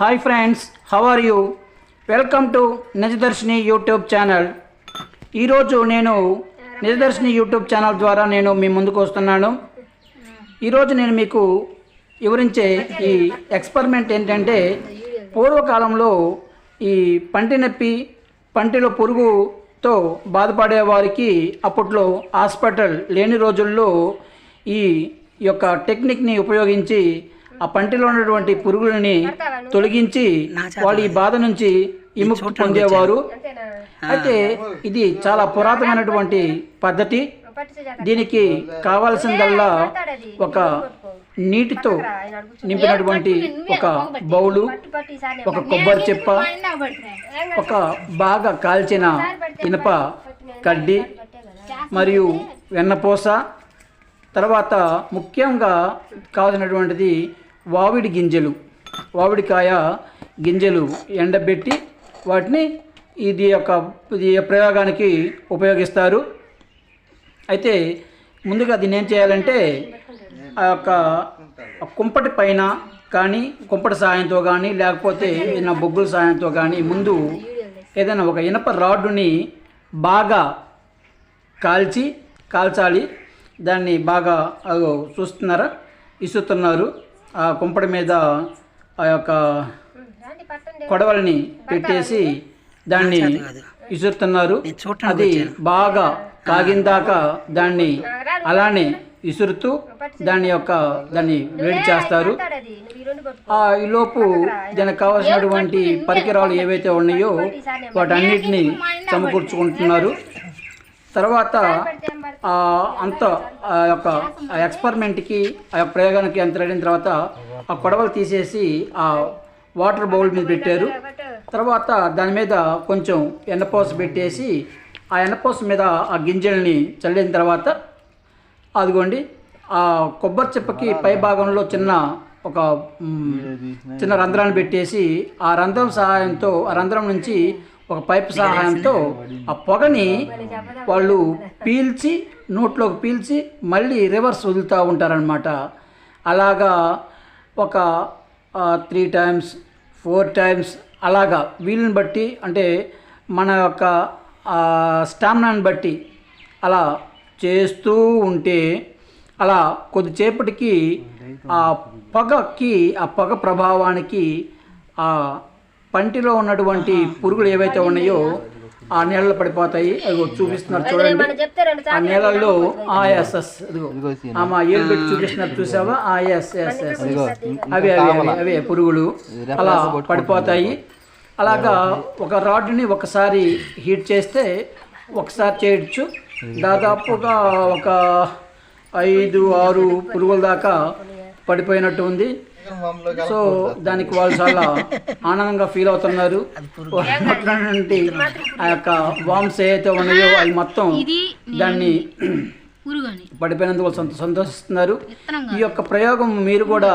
Hi friends, how are you? Welcome to Nijadarshini YouTube channel. ఈరోజు నేను నిజదర్శిని YouTube channel ద్వారా నేను మీ ముందుకు వస్తున్నాను. ఈరోజు నేను మీకు వివరించే ఈ ఎక్స్పెరిమెంట్ ఏంటంటే, పూర్వకాలంలో ఈ పంటి నొప్పి, పంటిలో పురుగుతో బాధపడే వారికి అప్పట్లో హాస్పిటల్ లేని రోజుల్లో ఈ యొక్క టెక్నిక్ని ఉపయోగించి ఆ పంటిలో ఉన్నటువంటి పురుగులని తొలగించి వాళ్ళు ఈ బాధ నుంచి విముక్తి పొందేవారు. అయితే ఇది చాలా పురాతనమైనటువంటి పద్ధతి. దీనికి కావాల్సిందల్లా ఒక నీటితో నింపినటువంటి ఒక బౌలు, ఒక కొబ్బరి చెప్ప, ఒక బాగా కాల్చిన ఇనుప కడ్డీ మరియు వెన్నపూస, తర్వాత ముఖ్యంగా కావాల్సినటువంటిది వావిడి గింజలు, వావిడికాయ గింజలు ఎండబెట్టి వాటిని ఇది ప్రయోగానికి ఉపయోగిస్తారు. అయితే ముందుగా దీన్ని ఏం చేయాలంటే, ఆ యొక్క కుంపటి పైన కానీ, కుంపటి సాయంతో కానీ, లేకపోతే ఏదైనా బొగ్గుల సాయంతో కానీ ముందు ఏదైనా ఒక ఇనప రాడ్డుని బాగా కాల్చాలి. దాన్ని బాగా చూస్తున్నారా, ఇస్తున్నారు. ఆ కుంపడి మీద ఆ యొక్క కొడవల్ని పెట్టేసి దాన్ని ఇసురుతున్నారు. అది బాగా కాగిందాకా దాన్ని అలానే ఇసురుతూ దాన్ని వేడి చేస్తారు. ఈలోపు దానికి కావాల్సినటువంటి పరికరాలు ఏవైతే ఉన్నాయో వాటన్నిటిని సమకూర్చుకుంటున్నారు. తర్వాత అంత ఆ యొక్క ఎక్స్పెరిమెంట్కి, ఆ యొక్క ప్రయోగానికి అంత అయిన తర్వాత ఆ కొడవలు తీసేసి ఆ వాటర్ బౌల్ మీద పెట్టారు. తర్వాత దాని మీద కొంచెం ఎన్నపూస పెట్టేసి ఆ ఎన్నపూస మీద ఆ గింజల్ని చల్లిన తర్వాత అదిగోండి ఆ కొబ్బరి చెప్పకి పై భాగంలో చిన్న రంధ్రాన్ని పెట్టేసి ఆ రంధ్రం నుంచి ఒక పైప్ సహాయంతో ఆ పొగని వాళ్ళు నోట్లోకి పీల్చి మళ్ళీ రివర్స్ వదులుతూ ఉంటారనమాట. అలాగా ఒక 3 times 4 times అలాగా వీలుని బట్టి, అంటే మన యొక్క స్టామినాని బట్టి అలా చేస్తూ ఉంటే అలా కొద్దిసేపటికి ఆ పొగ ప్రభావానికి ఆ పంటిలో ఉన్నటువంటి పురుగులు ఏవైతే ఉన్నాయో ఆ నీళ్ళలో పడిపోతాయి. అవి చూపిస్తున్నారు చూడండి. ఆ నీళ్ళల్లో ఏళ్ళు పెట్టి చూపిస్తున్నారు, చూసావా? అవే పురుగులు అలా పడిపోతాయి. అలాగా ఒక రాడ్ని ఒకసారి హీట్ చేస్తే ఒకసారి చేయొచ్చు. దాదాపుగా ఒక 5-6 పురుగుల దాకా పడిపోయినట్టు ఉంది. సో దానికి వాళ్ళు చాలా ఆనందంగా ఫీల్ అవుతున్నారు. ఆ యొక్క వామ్స్ ఏవైతే ఉన్నాయో అవి మొత్తం దాన్ని పడిపోయినందుకు వాళ్ళు సంతోషిస్తున్నారు. ఈ యొక్క ప్రయోగం మీరు కూడా